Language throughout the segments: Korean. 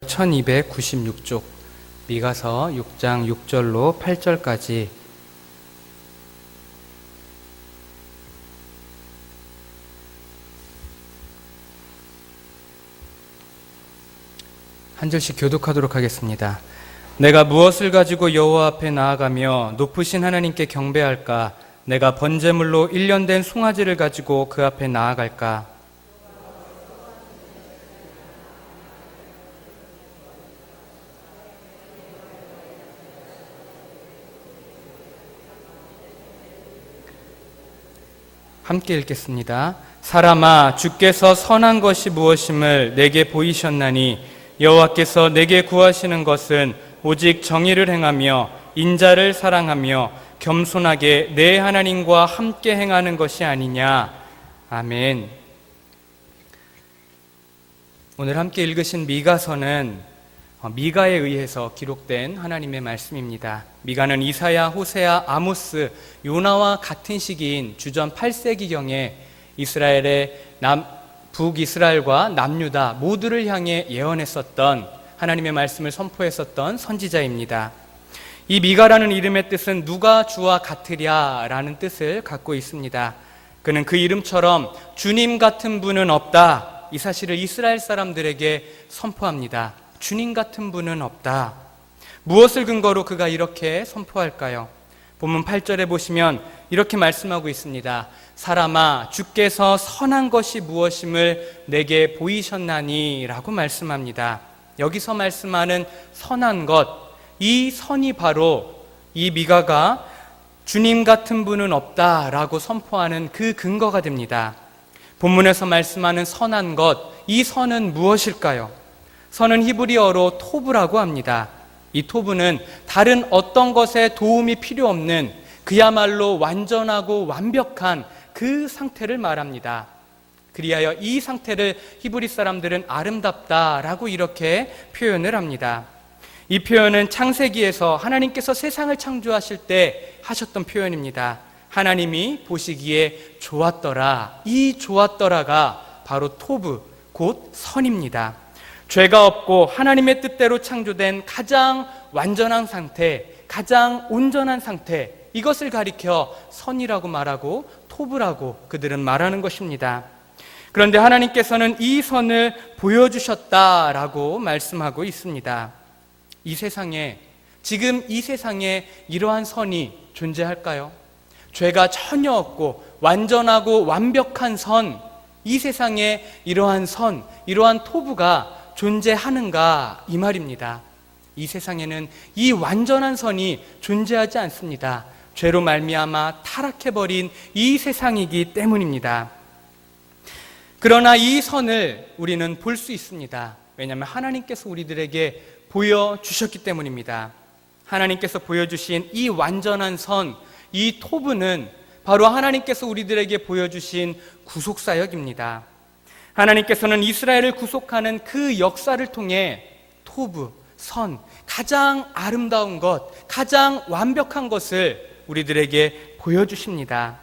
1296쪽 미가서 6장 6절로 8절까지 한 절씩 교독하도록 하겠습니다. 내가 무엇을 가지고 여호와 앞에 나아가며 높으신 하나님께 경배할까? 내가 번제물로 1년 된 송아지를 가지고 그 앞에 나아갈까? 함께 읽겠습니다. 사람아, 주께서 선한 것이 무엇임을 내게 보이셨나니 여호와께서 내게 구하시는 것은 오직 정의를 행하며 인자를 사랑하며 겸손하게 내 하나님과 함께 행하는 것이 아니냐. 아멘. 오늘 함께 읽으신 미가서는 미가에 의해서 기록된 하나님의 말씀입니다. 미가는 이사야, 호세아, 아모스, 요나와 같은 시기인 주전 8세기경에 이스라엘의 북이스라엘과 남유다 모두를 향해 예언했었던 하나님의 말씀을 선포했었던 선지자입니다. 이 미가라는 이름의 뜻은 누가 주와 같으랴 라는 뜻을 갖고 있습니다. 그는 그 이름처럼 주님 같은 분은 없다, 이 사실을 이스라엘 사람들에게 선포합니다. 주님 같은 분은 없다. 무엇을 근거로 그가 이렇게 선포할까요? 본문 8절에 보시면 이렇게 말씀하고 있습니다. 사람아, 주께서 선한 것이 무엇임을 내게 보이셨나니 라고 말씀합니다. 여기서 말씀하는 선한 것, 이 선이 바로 이 미가가 주님 같은 분은 없다라고 선포하는 그 근거가 됩니다. 본문에서 말씀하는 선한 것, 이 선은 무엇일까요? 선은 히브리어로 토브라고 합니다. 이 토브는 다른 어떤 것에 도움이 필요 없는 그야말로 완전하고 완벽한 그 상태를 말합니다. 그리하여 이 상태를 히브리 사람들은 아름답다라고 이렇게 표현을 합니다. 이 표현은 창세기에서 하나님께서 세상을 창조하실 때 하셨던 표현입니다. 하나님이 보시기에 좋았더라. 이 좋았더라가 바로 토브, 곧 선입니다. 죄가 없고 하나님의 뜻대로 창조된 가장 완전한 상태, 가장 온전한 상태, 이것을 가리켜 선이라고 말하고 토브라고 그들은 말하는 것입니다. 그런데 하나님께서는 이 선을 보여주셨다라고 말씀하고 있습니다. 이 세상에, 지금 이 세상에 이러한 선이 존재할까요? 죄가 전혀 없고 완전하고 완벽한 선, 이 세상에 이러한 선, 이러한 토브가 존재하는가, 이 말입니다. 이 세상에는 이 완전한 선이 존재하지 않습니다. 죄로 말미암아 타락해버린 이 세상이기 때문입니다. 그러나 이 선을 우리는 볼 수 있습니다. 왜냐하면 하나님께서 우리들에게 보여주셨기 때문입니다. 하나님께서 보여주신 이 완전한 선, 이 토브는 바로 하나님께서 우리들에게 보여주신 구속사역입니다. 하나님께서는 이스라엘을 구속하는 그 역사를 통해 토브, 선, 가장 아름다운 것, 가장 완벽한 것을 우리들에게 보여주십니다.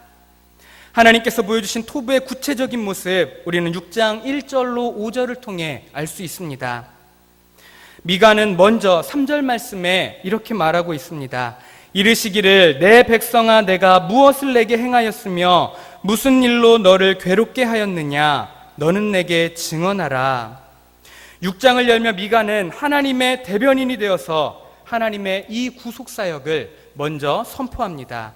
하나님께서 보여주신 토브의 구체적인 모습, 우리는 6장 1절로 5절을 통해 알 수 있습니다. 미가는 먼저 3절 말씀에 이렇게 말하고 있습니다. 이르시기를 내 백성아, 내가 무엇을 내게 행하였으며 무슨 일로 너를 괴롭게 하였느냐? 너는 내게 증언하라. 6장을 열며 미가는 하나님의 대변인이 되어서 하나님의 이 구속사역을 먼저 선포합니다.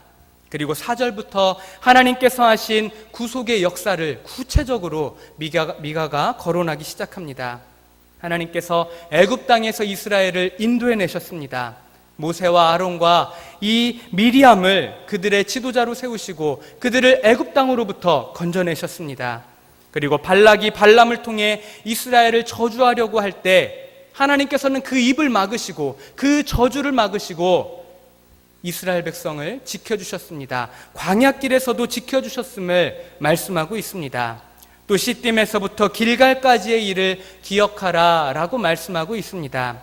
그리고 4절부터 하나님께서 하신 구속의 역사를 구체적으로 미가가 거론하기 시작합니다. 하나님께서 애굽 땅에서 이스라엘을 인도해내셨습니다. 모세와 아론과 이 미리암을 그들의 지도자로 세우시고 그들을 애굽 땅으로부터 건져내셨습니다. 그리고 발락이 발람을 통해 이스라엘을 저주하려고 할 때 하나님께서는 그 입을 막으시고 그 저주를 막으시고 이스라엘 백성을 지켜주셨습니다. 광야길에서도 지켜주셨음을 말씀하고 있습니다. 또 시딤에서부터 길갈까지의 일을 기억하라 라고 말씀하고 있습니다.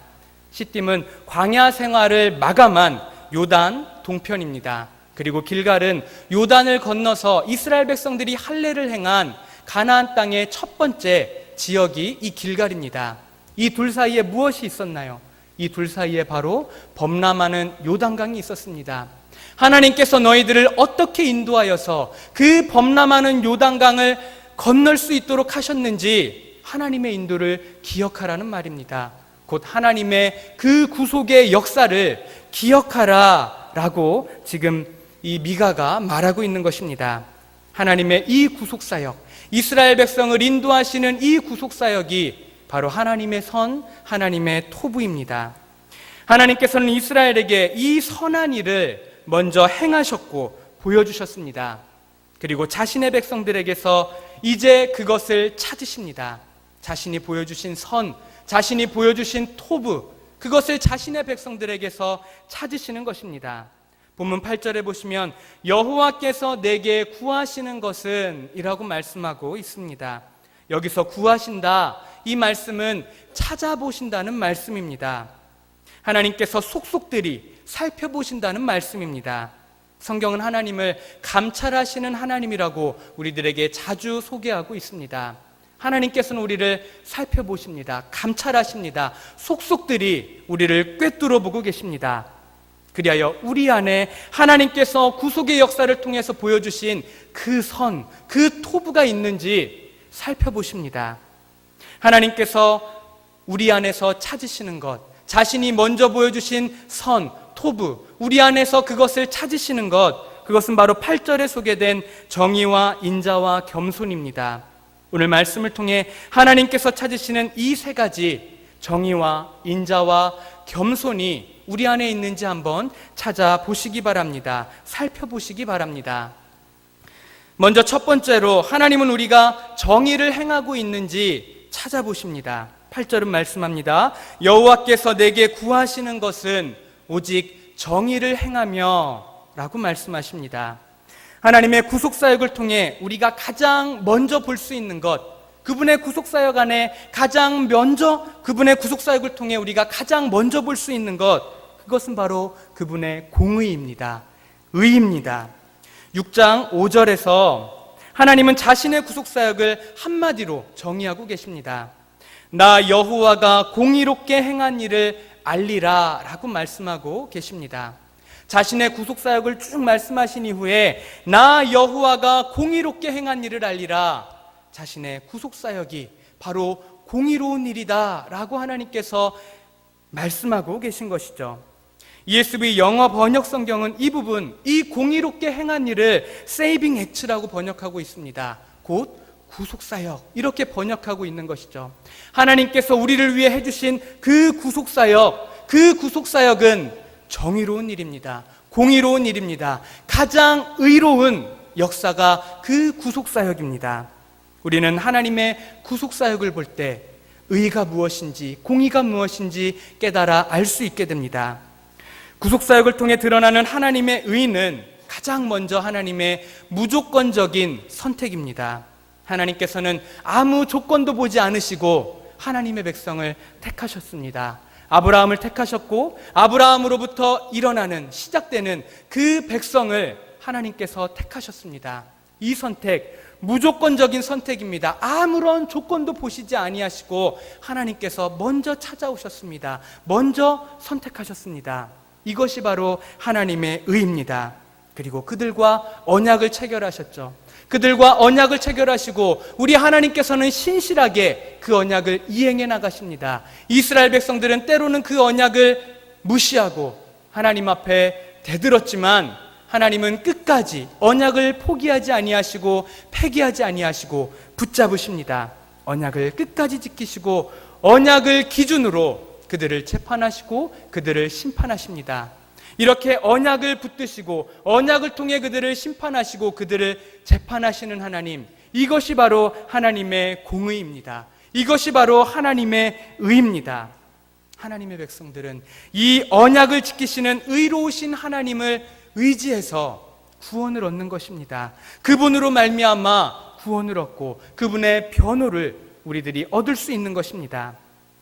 시딤은 광야 생활을 마감한 요단 동편입니다. 그리고 길갈은 요단을 건너서 이스라엘 백성들이 할례를 행한 가나안 땅의 첫 번째 지역이 이 길갈입니다. 이 둘 사이에 무엇이 있었나요? 이 둘 사이에 바로 범람하는 요단강이 있었습니다. 하나님께서 너희들을 어떻게 인도하여서 그 범람하는 요단강을 건널 수 있도록 하셨는지 하나님의 인도를 기억하라는 말입니다. 곧 하나님의 그 구속의 역사를 기억하라 라고 지금 이 미가가 말하고 있는 것입니다. 하나님의 이 구속사역, 이스라엘 백성을 인도하시는 이 구속사역이 바로 하나님의 선, 하나님의 토부입니다. 하나님께서는 이스라엘에게 이 선한 일을 먼저 행하셨고 보여주셨습니다. 그리고 자신의 백성들에게서 이제 그것을 찾으십니다. 자신이 보여주신 선, 자신이 보여주신 토부, 그것을 자신의 백성들에게서 찾으시는 것입니다. 본문 8절에 보시면 여호와께서 내게 구하시는 것은 이라고 말씀하고 있습니다. 여기서 구하신다, 이 말씀은 찾아보신다는 말씀입니다. 하나님께서 속속들이 살펴보신다는 말씀입니다. 성경은 하나님을 감찰하시는 하나님이라고 우리들에게 자주 소개하고 있습니다. 하나님께서는 우리를 살펴보십니다. 감찰하십니다. 속속들이 우리를 꿰뚫어 보고 계십니다. 그리하여 우리 안에 하나님께서 구속의 역사를 통해서 보여주신 그 선, 그 토부가 있는지 살펴보십니다. 하나님께서 우리 안에서 찾으시는 것, 자신이 먼저 보여주신 선, 토부, 우리 안에서 그것을 찾으시는 것, 그것은 바로 8절에 소개된 정의와 인자와 겸손입니다. 오늘 말씀을 통해 하나님께서 찾으시는 이 세 가지 정의와 인자와 겸손이 우리 안에 있는지 한번 찾아보시기 바랍니다. 살펴보시기 바랍니다. 먼저 첫 번째로 하나님은 우리가 정의를 행하고 있는지 찾아보십니다. 8절은 말씀합니다. 여호와께서 내게 구하시는 것은 오직 정의를 행하며 라고 말씀하십니다. 하나님의 구속사역을 통해 우리가 가장 먼저 볼 수 있는 것, 그분의 구속사역 안에 가장 먼저, 그분의 구속사역을 통해 우리가 가장 먼저 볼 수 있는 것, 그것은 바로 그분의 공의입니다. 의입니다. 6장 5절에서 하나님은 자신의 구속사역을 한마디로 정의하고 계십니다. 나 여호와가 공의롭게 행한 일을 알리라 라고 말씀하고 계십니다. 자신의 구속사역을 쭉 말씀하신 이후에 나 여호와가 공의롭게 행한 일을 알리라, 자신의 구속사역이 바로 공의로운 일이다 라고 하나님께서 말씀하고 계신 것이죠. ESV 영어 번역 성경은 이 부분, 이 공의롭게 행한 일을 saving act라고 번역하고 있습니다. 곧 구속사역, 이렇게 번역하고 있는 것이죠. 하나님께서 우리를 위해 해주신 그 구속사역, 그 구속사역은 정의로운 일입니다. 공의로운 일입니다. 가장 의로운 역사가 그 구속사역입니다. 우리는 하나님의 구속사역을 볼 때 의가 무엇인지, 공의가 무엇인지 깨달아 알 수 있게 됩니다. 구속사역을 통해 드러나는 하나님의 의는 가장 먼저 하나님의 무조건적인 선택입니다. 하나님께서는 아무 조건도 보지 않으시고 하나님의 백성을 택하셨습니다. 아브라함을 택하셨고 아브라함으로부터 일어나는, 시작되는 그 백성을 하나님께서 택하셨습니다. 이 선택, 무조건적인 선택입니다. 아무런 조건도 보시지 아니하시고 하나님께서 먼저 찾아오셨습니다. 먼저 선택하셨습니다. 이것이 바로 하나님의 의입니다. 그리고 그들과 언약을 체결하셨죠. 그들과 언약을 체결하시고 우리 하나님께서는 신실하게 그 언약을 이행해 나가십니다. 이스라엘 백성들은 때로는 그 언약을 무시하고 하나님 앞에 대들었지만 하나님은 끝까지 언약을 포기하지 아니하시고 폐기하지 아니하시고 붙잡으십니다. 언약을 끝까지 지키시고 언약을 기준으로 그들을 재판하시고 그들을 심판하십니다. 이렇게 언약을 붙드시고 언약을 통해 그들을 심판하시고 그들을 재판하시는 하나님, 이것이 바로 하나님의 공의입니다. 이것이 바로 하나님의 의입니다. 하나님의 백성들은 이 언약을 지키시는 의로우신 하나님을 의지해서 구원을 얻는 것입니다. 그분으로 말미암아 구원을 얻고 그분의 변호를 우리들이 얻을 수 있는 것입니다.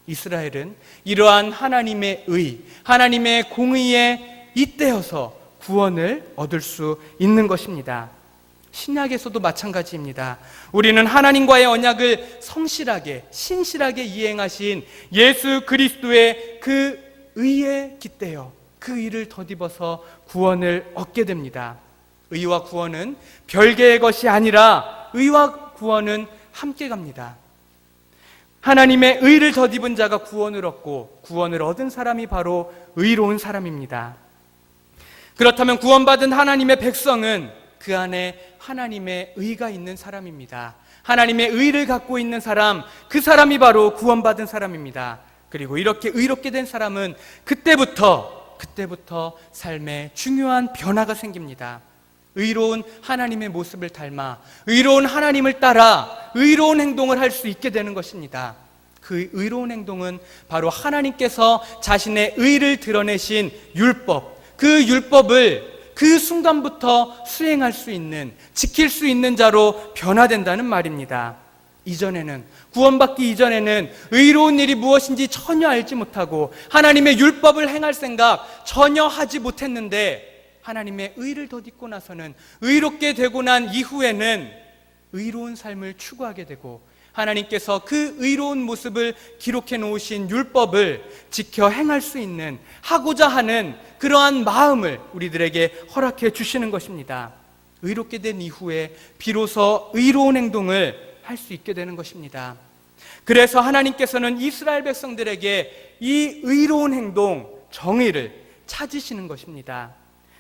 이스라엘은 이러한 하나님의 의, 하나님의 공의에 잇대어서 구원을 얻을 수 있는 것입니다. 신약에서도 마찬가지입니다. 우리는 하나님과의 언약을 성실하게, 신실하게 이행하신 예수 그리스도의 그 의에 깃대어 그 의를 덧입어서 구원을 얻게 됩니다. 의와 구원은 별개의 것이 아니라 의와 구원은 함께 갑니다. 하나님의 의를 덧입은 자가 구원을 얻고 구원을 얻은 사람이 바로 의로운 사람입니다. 그렇다면 구원받은 하나님의 백성은 그 안에 하나님의 의가 있는 사람입니다. 하나님의 의를 갖고 있는 사람, 그 사람이 바로 구원받은 사람입니다. 그리고 이렇게 의롭게 된 사람은 그때부터 삶에 중요한 변화가 생깁니다. 의로운 하나님의 모습을 닮아 의로운 하나님을 따라 의로운 행동을 할 수 있게 되는 것입니다. 그 의로운 행동은 바로 하나님께서 자신의 의를 드러내신 율법, 그 율법을 그 순간부터 수행할 수 있는, 지킬 수 있는 자로 변화된다는 말입니다. 구원받기 이전에는 의로운 일이 무엇인지 전혀 알지 못하고 하나님의 율법을 행할 생각 전혀 하지 못했는데, 하나님의 의를 덧입고 나서는, 의롭게 되고 난 이후에는 의로운 삶을 추구하게 되고, 하나님께서 그 의로운 모습을 기록해 놓으신 율법을 지켜 행할 수 있는, 하고자 하는 그러한 마음을 우리들에게 허락해 주시는 것입니다. 의롭게 된 이후에 비로소 의로운 행동을 할 수 있게 되는 것입니다. 그래서 하나님께서는 이스라엘 백성들에게 이 의로운 행동, 정의를 찾으시는 것입니다.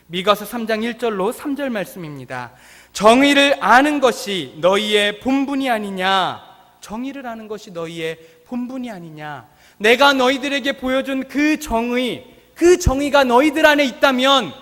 미가서 3장 1절로 3절 말씀입니다. 정의를 아는 것이 너희의 본분이 아니냐. 정의를 아는 것이 너희의 본분이 아니냐. 내가 너희들에게 보여준 그 정의가 너희들 안에 있다면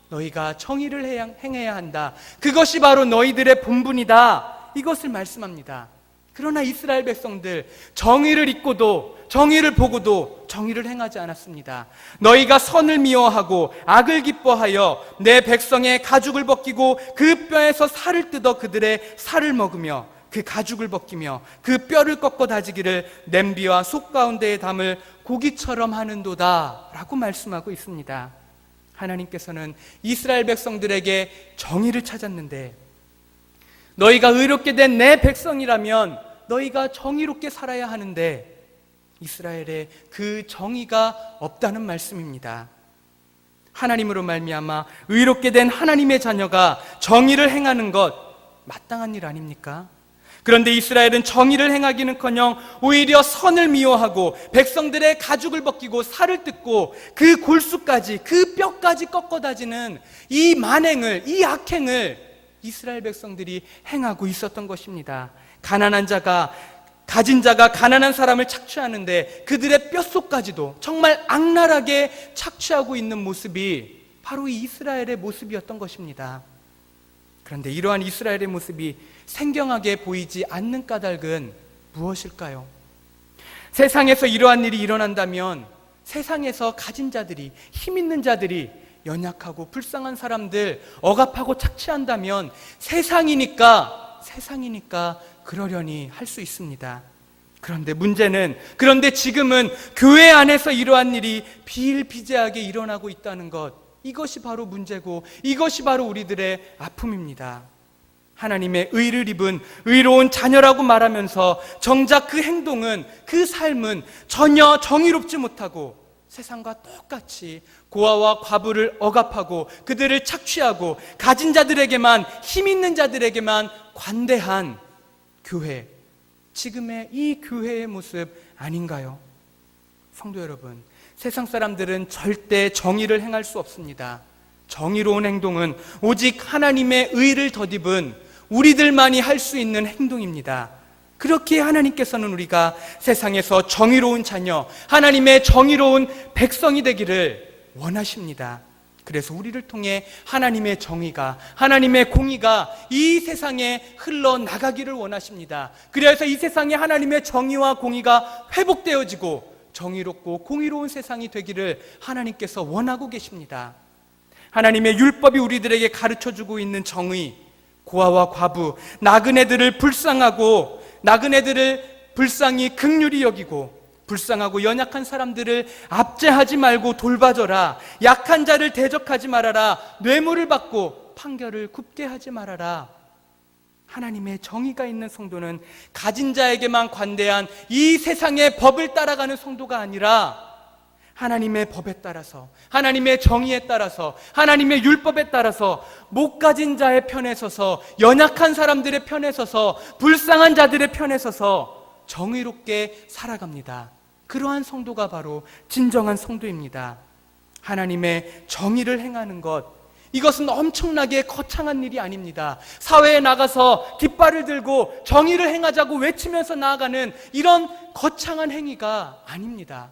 너희가 정의를 행해야 한다. 그것이 바로 너희들의 본분이다. 이것을 말씀합니다. 그러나 이스라엘 백성들, 정의를 잊고도, 정의를 보고도 정의를 행하지 않았습니다. 너희가 선을 미워하고 악을 기뻐하여 내 백성의 가죽을 벗기고 그 뼈에서 살을 뜯어 그들의 살을 먹으며 그 가죽을 벗기며 그 뼈를 꺾어 다지기를 냄비와 속 가운데에 담을 고기처럼 하는도다 라고 말씀하고 있습니다. 하나님께서는 이스라엘 백성들에게 정의를 찾았는데, 너희가 의롭게 된 내 백성이라면 너희가 정의롭게 살아야 하는데 이스라엘에 그 정의가 없다는 말씀입니다. 하나님으로 말미암아 의롭게 된 하나님의 자녀가 정의를 행하는 것 마땅한 일 아닙니까? 그런데 이스라엘은 정의를 행하기는커녕 오히려 선을 미워하고 백성들의 가죽을 벗기고 살을 뜯고 그 골수까지, 그 뼈까지 꺾어 다지는 이 만행을, 이 악행을 이스라엘 백성들이 행하고 있었던 것입니다. 가진 자가 가난한 사람을 착취하는데 그들의 뼛속까지도 정말 악랄하게 착취하고 있는 모습이 바로 이 이스라엘의 모습이었던 것입니다. 그런데 이러한 이스라엘의 모습이 생경하게 보이지 않는 까닭은 무엇일까요? 세상에서 이러한 일이 일어난다면 세상에서 가진 자들이, 힘 있는 자들이 연약하고 불쌍한 사람들 억압하고 착취한다면 세상이니까 그러려니 할 수 있습니다. 그런데 지금은 교회 안에서 이러한 일이 비일비재하게 일어나고 있다는 것, 이것이 바로 문제고 이것이 바로 우리들의 아픔입니다. 하나님의 의를 입은 의로운 자녀라고 말하면서 정작 그 행동은, 그 삶은 전혀 정의롭지 못하고 세상과 똑같이 고아와 과부를 억압하고 그들을 착취하고 가진 자들에게만, 힘 있는 자들에게만 관대한 교회, 지금의 이 교회의 모습 아닌가요? 성도 여러분, 세상 사람들은 절대 정의를 행할 수 없습니다. 정의로운 행동은 오직 하나님의 의를 덧입은 우리들만이 할 수 있는 행동입니다. 그렇게 하나님께서는 우리가 세상에서 정의로운 자녀, 하나님의 정의로운 백성이 되기를 원하십니다. 그래서 우리를 통해 하나님의 정의가, 하나님의 공의가 이 세상에 흘러나가기를 원하십니다. 그래서 이 세상에 하나님의 정의와 공의가 회복되어지고 정의롭고 공의로운 세상이 되기를 하나님께서 원하고 계십니다. 하나님의 율법이 우리들에게 가르쳐주고 있는 정의, 고아와 과부, 나그네들을 불쌍히 긍휼히 여기고 불쌍하고 연약한 사람들을 압제하지 말고 돌봐줘라, 약한 자를 대적하지 말아라, 뇌물을 받고 판결을 굽게 하지 말아라, 하나님의 정의가 있는 성도는 가진 자에게만 관대한 이 세상의 법을 따라가는 성도가 아니라 하나님의 법에 따라서, 하나님의 정의에 따라서, 하나님의 율법에 따라서 못 가진 자의 편에 서서, 연약한 사람들의 편에 서서, 불쌍한 자들의 편에 서서 정의롭게 살아갑니다. 그러한 성도가 바로 진정한 성도입니다. 하나님의 정의를 행하는 것, 이것은 엄청나게 거창한 일이 아닙니다. 사회에 나가서 깃발을 들고 정의를 행하자고 외치면서 나아가는 이런 거창한 행위가 아닙니다.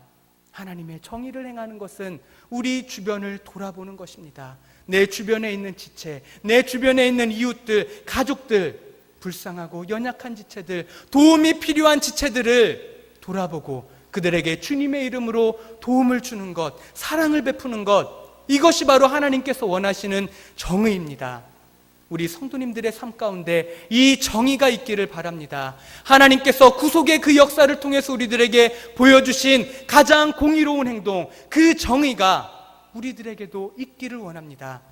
하나님의 정의를 행하는 것은 우리 주변을 돌아보는 것입니다. 내 주변에 있는 지체, 내 주변에 있는 이웃들, 가족들, 불쌍하고 연약한 지체들, 도움이 필요한 지체들을 돌아보고 그들에게 주님의 이름으로 도움을 주는 것, 사랑을 베푸는 것, 이것이 바로 하나님께서 원하시는 정의입니다. 우리 성도님들의 삶 가운데 이 정의가 있기를 바랍니다. 하나님께서 구속의 그 역사를 통해서 우리들에게 보여주신 가장 공의로운 행동, 그 정의가 우리들에게도 있기를 원합니다.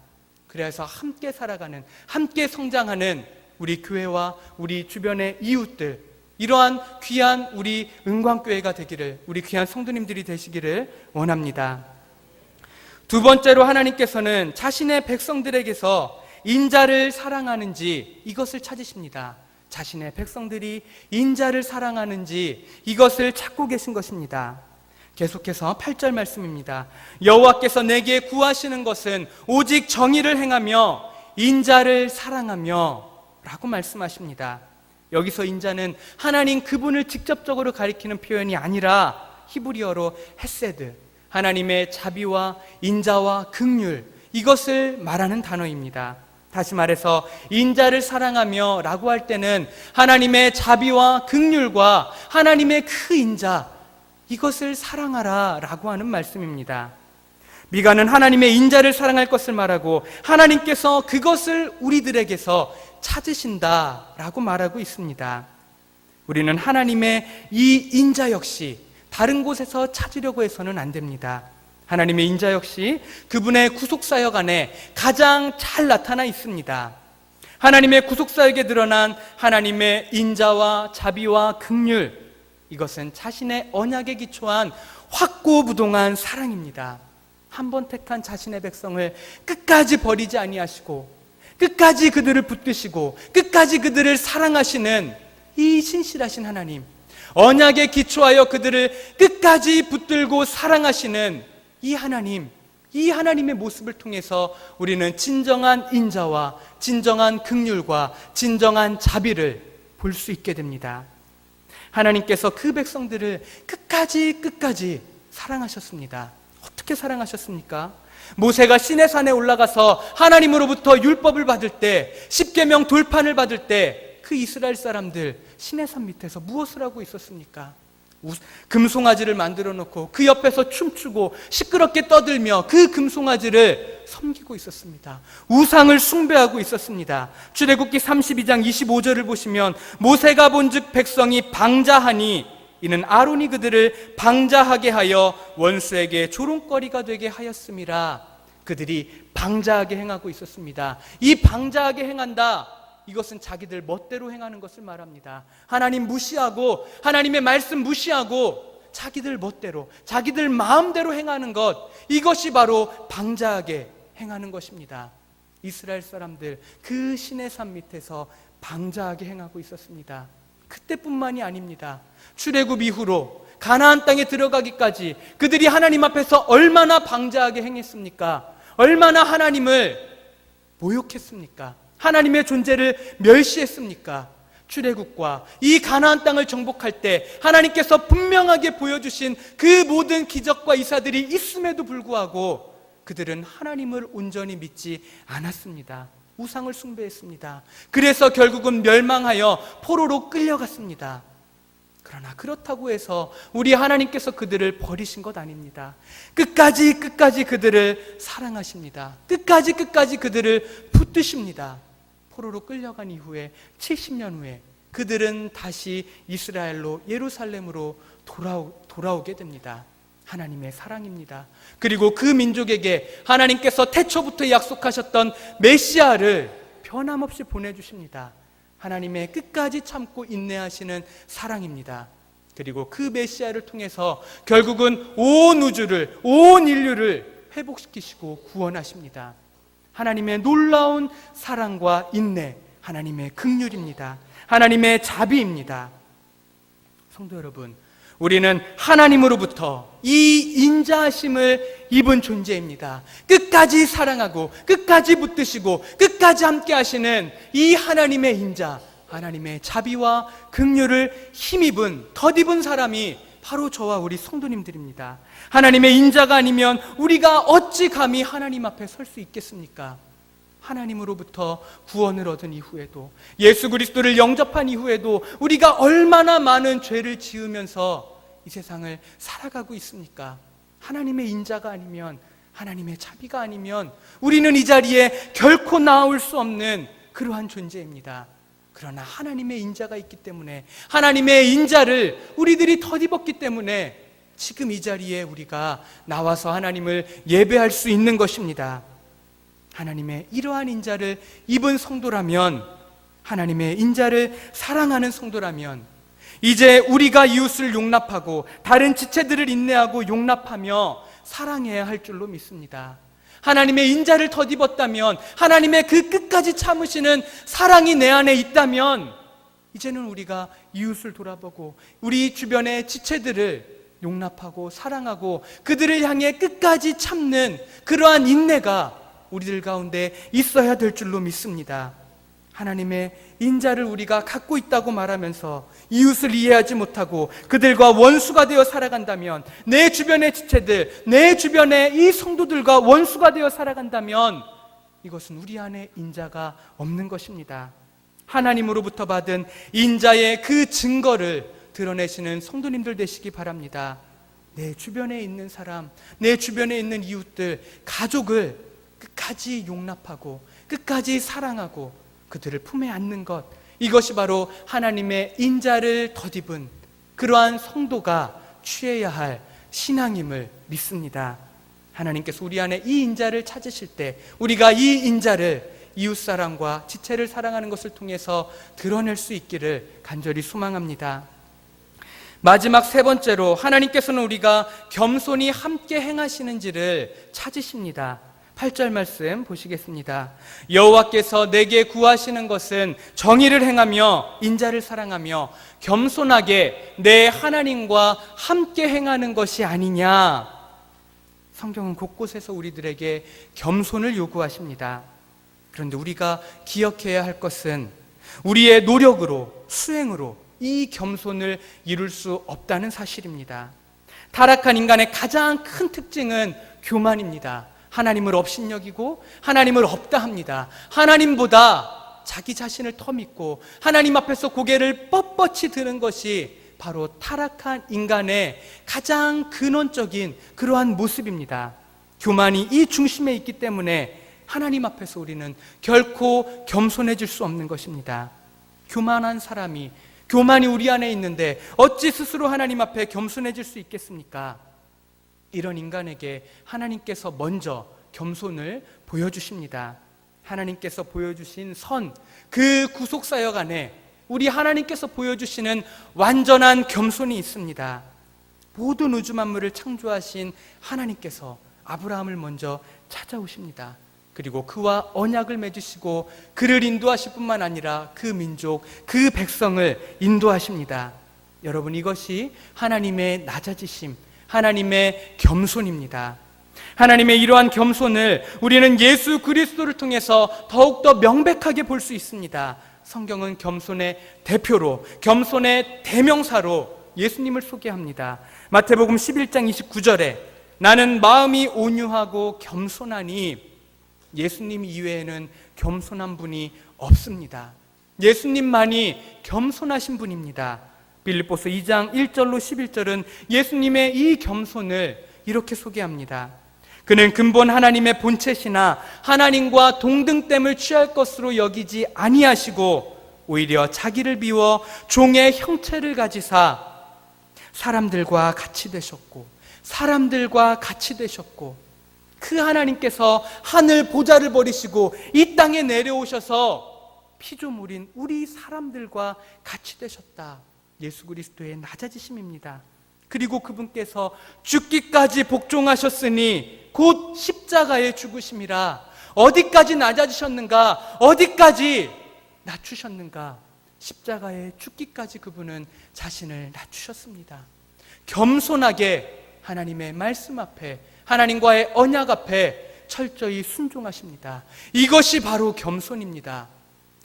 그래서 함께 살아가는, 함께 성장하는 우리 교회와 우리 주변의 이웃들, 이러한 귀한 우리 은광교회가 되기를, 우리 귀한 성도님들이 되시기를 원합니다. 두 번째로 하나님께서는 자신의 백성들에게서 인자를 사랑하는지 이것을 찾으십니다. 자신의 백성들이 인자를 사랑하는지 이것을 찾고 계신 것입니다. 계속해서 8절 말씀입니다. 여호와께서 내게 구하시는 것은 오직 정의를 행하며 인자를 사랑하며 라고 말씀하십니다. 여기서 인자는 하나님 그분을 직접적으로 가리키는 표현이 아니라 히브리어로 헤세드, 하나님의 자비와 인자와 긍휼, 이것을 말하는 단어입니다. 다시 말해서 인자를 사랑하며 라고 할 때는 하나님의 자비와 긍휼과 하나님의 그 인자, 이것을 사랑하라 라고 하는 말씀입니다. 미가는 하나님의 인자를 사랑할 것을 말하고 하나님께서 그것을 우리들에게서 찾으신다 라고 말하고 있습니다. 우리는 하나님의 이 인자 역시 다른 곳에서 찾으려고 해서는 안 됩니다. 하나님의 인자 역시 그분의 구속사역 안에 가장 잘 나타나 있습니다. 하나님의 구속사역에 드러난 하나님의 인자와 자비와 긍휼, 이것은 자신의 언약에 기초한 확고부동한 사랑입니다. 한 번 택한 자신의 백성을 끝까지 버리지 아니하시고 끝까지 그들을 붙드시고 끝까지 그들을 사랑하시는 이 신실하신 하나님, 언약에 기초하여 그들을 끝까지 붙들고 사랑하시는 이 하나님, 이 하나님의 모습을 통해서 우리는 진정한 인자와 진정한 긍휼과 진정한 자비를 볼 수 있게 됩니다. 하나님께서 그 백성들을 끝까지 사랑하셨습니다. 어떻게 사랑하셨습니까? 모세가 시내산에 올라가서 하나님으로부터 율법을 받을 때, 십계명 돌판을 받을 때 그 이스라엘 사람들 시내산 밑에서 무엇을 하고 있었습니까? 금송아지를 만들어 놓고 그 옆에서 춤추고 시끄럽게 떠들며 그 금송아지를 섬기고 있었습니다. 우상을 숭배하고 있었습니다. 출애굽기 32장 25절을 보시면 모세가 본즉 백성이 방자하니 이는 아론이 그들을 방자하게 하여 원수에게 조롱거리가 되게 하였음이라. 그들이 방자하게 행하고 있었습니다. 이 방자하게 행한다, 이것은 자기들 멋대로 행하는 것을 말합니다. 하나님 무시하고 하나님의 말씀 무시하고 자기들 멋대로, 자기들 마음대로 행하는 것, 이것이 바로 방자하게 행하는 것입니다. 이스라엘 사람들 그 시내산 밑에서 방자하게 행하고 있었습니다. 그때뿐만이 아닙니다. 출애굽 이후로 가나안 땅에 들어가기까지 그들이 하나님 앞에서 얼마나 방자하게 행했습니까? 얼마나 하나님을 모욕했습니까? 하나님의 존재를 멸시했습니까? 출애굽과 이 가나안 땅을 정복할 때 하나님께서 분명하게 보여주신 그 모든 기적과 이사들이 있음에도 불구하고 그들은 하나님을 온전히 믿지 않았습니다. 우상을 숭배했습니다. 그래서 결국은 멸망하여 포로로 끌려갔습니다. 그러나 그렇다고 해서 우리 하나님께서 그들을 버리신 것 아닙니다. 끝까지 그들을 사랑하십니다. 끝까지 그들을 붙드십니다. 포로로 끌려간 이후에 70년 후에 그들은 다시 이스라엘로 예루살렘으로 돌아오게 됩니다. 하나님의 사랑입니다. 그리고 그 민족에게 하나님께서 태초부터 약속하셨던 메시아를 변함없이 보내주십니다. 하나님의 끝까지 참고 인내하시는 사랑입니다. 그리고 그 메시아를 통해서 결국은 온 우주를, 온 인류를 회복시키시고 구원하십니다. 하나님의 놀라운 사랑과 인내, 하나님의 긍휼입니다. 하나님의 자비입니다. 성도 여러분, 우리는 하나님으로부터 이 인자하심을 입은 존재입니다. 끝까지 사랑하고 끝까지 붙드시고 끝까지 함께 하시는 이 하나님의 인자, 하나님의 자비와 긍휼을 힘입은, 덧입은 사람이 바로 저와 우리 성도님들입니다. 하나님의 인자가 아니면 우리가 어찌 감히 하나님 앞에 설 수 있겠습니까? 하나님으로부터 구원을 얻은 이후에도, 예수 그리스도를 영접한 이후에도 우리가 얼마나 많은 죄를 지으면서 이 세상을 살아가고 있습니까? 하나님의 인자가 아니면, 하나님의 자비가 아니면 우리는 이 자리에 결코 나올 수 없는 그러한 존재입니다. 그러나 하나님의 인자가 있기 때문에, 하나님의 인자를 우리들이 덧입었기 때문에 지금 이 자리에 우리가 나와서 하나님을 예배할 수 있는 것입니다. 하나님의 이러한 인자를 입은 성도라면, 하나님의 인자를 사랑하는 성도라면 이제 우리가 이웃을 용납하고 다른 지체들을 인내하고 용납하며 사랑해야 할 줄로 믿습니다. 하나님의 인자를 덧입었다면, 하나님의 그 끝까지 참으시는 사랑이 내 안에 있다면 이제는 우리가 이웃을 돌아보고 우리 주변의 지체들을 용납하고 사랑하고 그들을 향해 끝까지 참는 그러한 인내가 우리들 가운데 있어야 될 줄로 믿습니다. 하나님의 인자를 우리가 갖고 있다고 말하면서 이웃을 이해하지 못하고 그들과 원수가 되어 살아간다면, 내 주변의 지체들, 내 주변의 이 성도들과 원수가 되어 살아간다면 이것은 우리 안에 인자가 없는 것입니다. 하나님으로부터 받은 인자의 그 증거를 드러내시는 성도님들 되시기 바랍니다. 내 주변에 있는 사람, 내 주변에 있는 이웃들, 가족을 끝까지 용납하고 끝까지 사랑하고 그들을 품에 안는 것, 이것이 바로 하나님의 인자를 덧입은 그러한 성도가 취해야 할 신앙임을 믿습니다. 하나님께서 우리 안에 이 인자를 찾으실 때 우리가 이 인자를 이웃사랑과 지체를 사랑하는 것을 통해서 드러낼 수 있기를 간절히 소망합니다. 마지막 세 번째로, 하나님께서는 우리가 겸손히 함께 행하시는지를 찾으십니다. 8절 말씀 보시겠습니다. 여호와께서 내게 구하시는 것은 정의를 행하며 인자를 사랑하며 겸손하게 내 하나님과 함께 행하는 것이 아니냐. 성경은 곳곳에서 우리들에게 겸손을 요구하십니다. 그런데 우리가 기억해야 할 것은 우리의 노력으로, 수행으로 이 겸손을 이룰 수 없다는 사실입니다. 타락한 인간의 가장 큰 특징은 교만입니다. 하나님을 업신여기고 하나님을 없다 합니다. 하나님보다 자기 자신을 더 믿고 하나님 앞에서 고개를 뻣뻣이 드는 것이 바로 타락한 인간의 가장 근원적인 그러한 모습입니다. 교만이 이 중심에 있기 때문에 하나님 앞에서 우리는 결코 겸손해질 수 없는 것입니다. 교만한 사람이, 교만이 우리 안에 있는데 어찌 스스로 하나님 앞에 겸손해질 수 있겠습니까? 이런 인간에게 하나님께서 먼저 겸손을 보여주십니다. 하나님께서 보여주신 선, 그 구속사역 안에 우리 하나님께서 보여주시는 완전한 겸손이 있습니다. 모든 우주 만물을 창조하신 하나님께서 아브라함을 먼저 찾아오십니다. 그리고 그와 언약을 맺으시고 그를 인도하실 뿐만 아니라 그 민족, 그 백성을 인도하십니다. 여러분, 이것이 하나님의 낮아지심, 하나님의 겸손입니다. 하나님의 이러한 겸손을 우리는 예수 그리스도를 통해서 더욱더 명백하게 볼 수 있습니다. 성경은 겸손의 대표로, 겸손의 대명사로 예수님을 소개합니다. 마태복음 11장 29절에 나는 마음이 온유하고 겸손하니, 예수님 이외에는 겸손한 분이 없습니다. 예수님만이 겸손하신 분입니다. 빌립보서 2장 1절로 11절은 예수님의 이 겸손을 이렇게 소개합니다. 그는 근본 하나님의 본체시나 하나님과 동등됨을 취할 것으로 여기지 아니하시고 오히려 자기를 비워 종의 형체를 가지사 사람들과 같이 되셨고 그 하나님께서 하늘 보좌를 버리시고 이 땅에 내려오셔서 피조물인 우리 사람들과 같이 되셨다. 예수 그리스도의 낮아지심입니다. 그리고 그분께서 죽기까지 복종하셨으니 곧 십자가의 죽으심이라. 어디까지 낮아지셨는가? 어디까지 낮추셨는가? 십자가에 죽기까지 그분은 자신을 낮추셨습니다. 겸손하게 하나님의 말씀 앞에, 하나님과의 언약 앞에 철저히 순종하십니다. 이것이 바로 겸손입니다.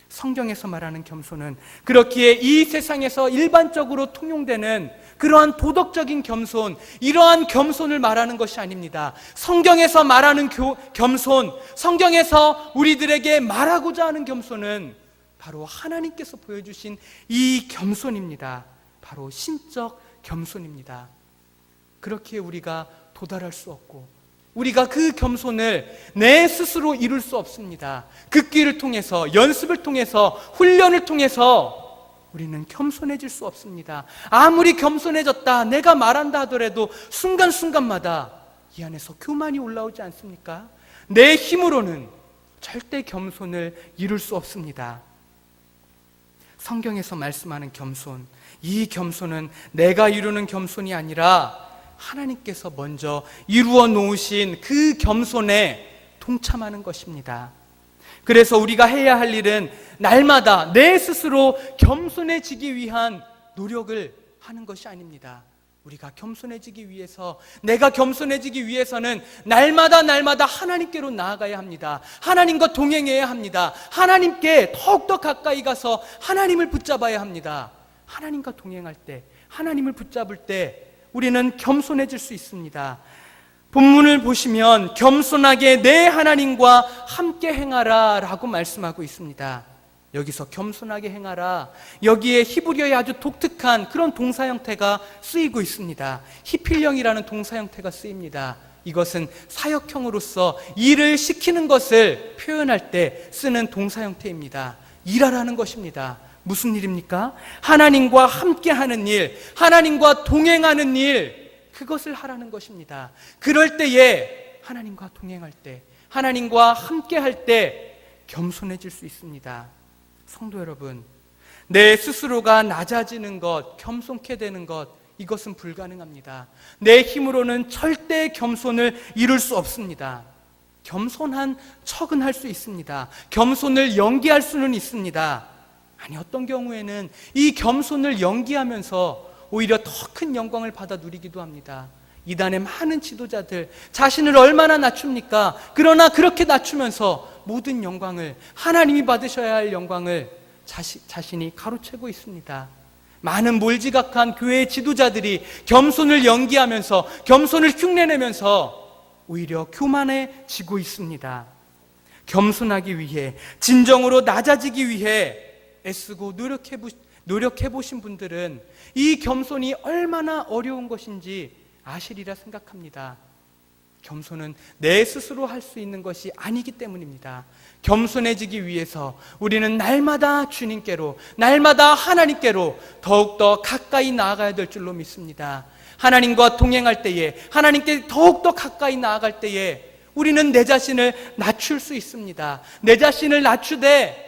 성경에서 말하는 겸손은 그렇기에 이 세상에서 일반적으로 통용되는 그러한 도덕적인 겸손, 이러한 겸손을 말하는 것이 아닙니다. 성경에서 말하는 겸손, 성경에서 우리들에게 말하고자 하는 겸손은 바로 하나님께서 보여주신 이 겸손입니다. 바로 신적 겸손입니다. 그렇기에 우리가 도달할 수 없고, 우리가 그 겸손을 내 스스로 이룰 수 없습니다. 극기를 통해서, 연습을 통해서, 훈련을 통해서 우리는 겸손해질 수 없습니다. 아무리 겸손해졌다, 내가 말한다 하더라도 순간순간마다 이 안에서 교만이 올라오지 않습니까? 내 힘으로는 절대 겸손을 이룰 수 없습니다. 성경에서 말씀하는 겸손, 이 겸손은 내가 이루는 겸손이 아니라 하나님께서 먼저 이루어 놓으신 그 겸손에 동참하는 것입니다. 그래서 우리가 해야 할 일은 날마다 내 스스로 겸손해지기 위한 노력을 하는 것이 아닙니다. 우리가 겸손해지기 위해서, 내가 겸손해지기 위해서는 날마다 하나님께로 나아가야 합니다. 하나님과 동행해야 합니다. 하나님께 더욱더 가까이 가서 하나님을 붙잡아야 합니다. 하나님과 동행할 때, 하나님을 붙잡을 때 우리는 겸손해질 수 있습니다. 본문을 보시면 겸손하게 내 하나님과 함께 행하라 라고 말씀하고 있습니다. 여기서 겸손하게 행하라, 여기에 히브리어의 아주 독특한 그런 동사 형태가 쓰이고 있습니다. 히필령이라는 동사 형태가 쓰입니다. 이것은 사역형으로서 일을 시키는 것을 표현할 때 쓰는 동사 형태입니다. 일하라는 것입니다. 무슨 일입니까? 하나님과 함께하는 일, 하나님과 동행하는 일, 그것을 하라는 것입니다. 그럴 때에 하나님과 동행할 때, 하나님과 함께할 때 겸손해질 수 있습니다. 성도 여러분, 내 스스로가 낮아지는 것, 겸손케 되는 것, 이것은 불가능합니다. 내 힘으로는 절대 겸손을 이룰 수 없습니다. 겸손한 척은 할 수 있습니다. 겸손을 연기할 수는 있습니다. 아니, 어떤 경우에는 이 겸손을 연기하면서 오히려 더 큰 영광을 받아 누리기도 합니다. 이단의 많은 지도자들 자신을 얼마나 낮춥니까? 그러나 그렇게 낮추면서 모든 영광을, 하나님이 받으셔야 할 영광을 자신이 가로채고 있습니다. 많은 몰지각한 교회의 지도자들이 겸손을 연기하면서, 겸손을 흉내내면서 오히려 교만해지고 있습니다. 겸손하기 위해, 진정으로 낮아지기 위해 애쓰고 노력해보신 분들은 이 겸손이 얼마나 어려운 것인지 아시리라 생각합니다. 겸손은 내 스스로 할 수 있는 것이 아니기 때문입니다. 겸손해지기 위해서 우리는 날마다 주님께로, 날마다 하나님께로 더욱더 가까이 나아가야 될 줄로 믿습니다. 하나님과 동행할 때에, 하나님께 더욱더 가까이 나아갈 때에 우리는 내 자신을 낮출 수 있습니다. 내 자신을 낮추되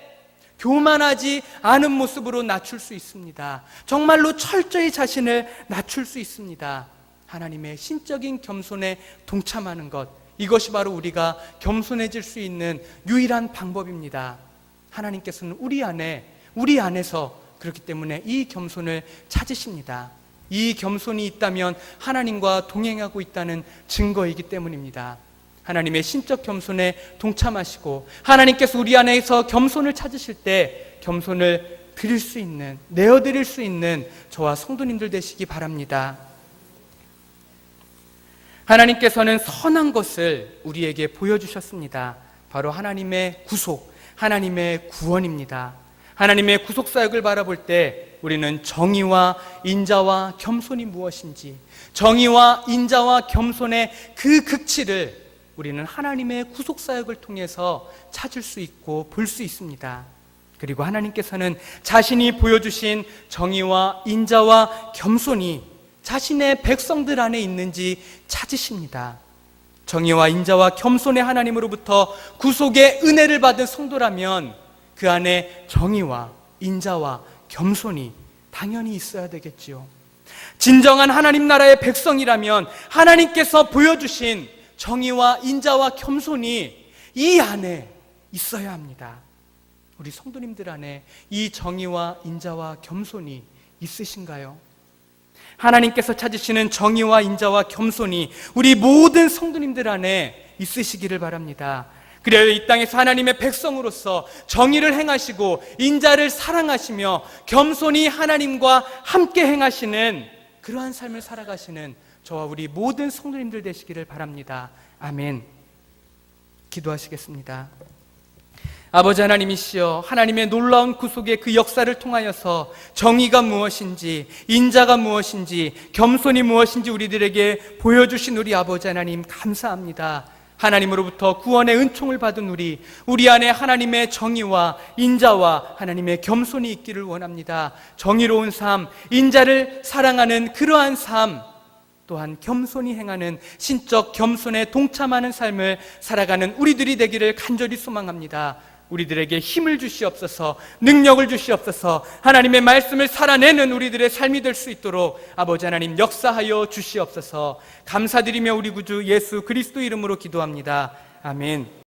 교만하지 않은 모습으로 낮출 수 있습니다. 정말로 철저히 자신을 낮출 수 있습니다. 하나님의 신적인 겸손에 동참하는 것, 이것이 바로 우리가 겸손해질 수 있는 유일한 방법입니다. 하나님께서는 우리 안에서 그렇기 때문에 이 겸손을 찾으십니다. 이 겸손이 있다면 하나님과 동행하고 있다는 증거이기 때문입니다. 하나님의 신적 겸손에 동참하시고 하나님께서 우리 안에서 겸손을 찾으실 때 겸손을 드릴 수 있는, 내어드릴 수 있는 저와 성도님들 되시기 바랍니다. 하나님께서는 선한 것을 우리에게 보여주셨습니다. 바로 하나님의 구속, 하나님의 구원입니다. 하나님의 구속사역을 바라볼 때 우리는 정의와 인자와 겸손이 무엇인지, 정의와 인자와 겸손의 그 극치를 우리는 하나님의 구속사역을 통해서 찾을 수 있고 볼 수 있습니다. 그리고 하나님께서는 자신이 보여주신 정의와 인자와 겸손이 자신의 백성들 안에 있는지 찾으십니다. 정의와 인자와 겸손의 하나님으로부터 구속의 은혜를 받은 성도라면 그 안에 정의와 인자와 겸손이 당연히 있어야 되겠지요. 진정한 하나님 나라의 백성이라면 하나님께서 보여주신 정의와 인자와 겸손이 이 안에 있어야 합니다. 우리 성도님들 안에 이 정의와 인자와 겸손이 있으신가요? 하나님께서 찾으시는 정의와 인자와 겸손이 우리 모든 성도님들 안에 있으시기를 바랍니다. 그래야 이 땅에서 하나님의 백성으로서 정의를 행하시고 인자를 사랑하시며 겸손히 하나님과 함께 행하시는 그러한 삶을 살아가시는 저와 우리 모든 성도님들 되시기를 바랍니다. 아멘. 기도하시겠습니다. 아버지 하나님이시여, 하나님의 놀라운 구속의 그 역사를 통하여서 정의가 무엇인지, 인자가 무엇인지, 겸손이 무엇인지 우리들에게 보여주신 우리 아버지 하나님 감사합니다. 하나님으로부터 구원의 은총을 받은 우리 안에 하나님의 정의와 인자와 하나님의 겸손이 있기를 원합니다. 정의로운 삶, 인자를 사랑하는 그러한 삶, 또한 겸손히 행하는 신적 겸손에 동참하는 삶을 살아가는 우리들이 되기를 간절히 소망합니다. 우리들에게 힘을 주시옵소서, 능력을 주시옵소서, 하나님의 말씀을 살아내는 우리들의 삶이 될 수 있도록 아버지 하나님 역사하여 주시옵소서. 감사드리며 우리 구주 예수 그리스도 이름으로 기도합니다. 아멘.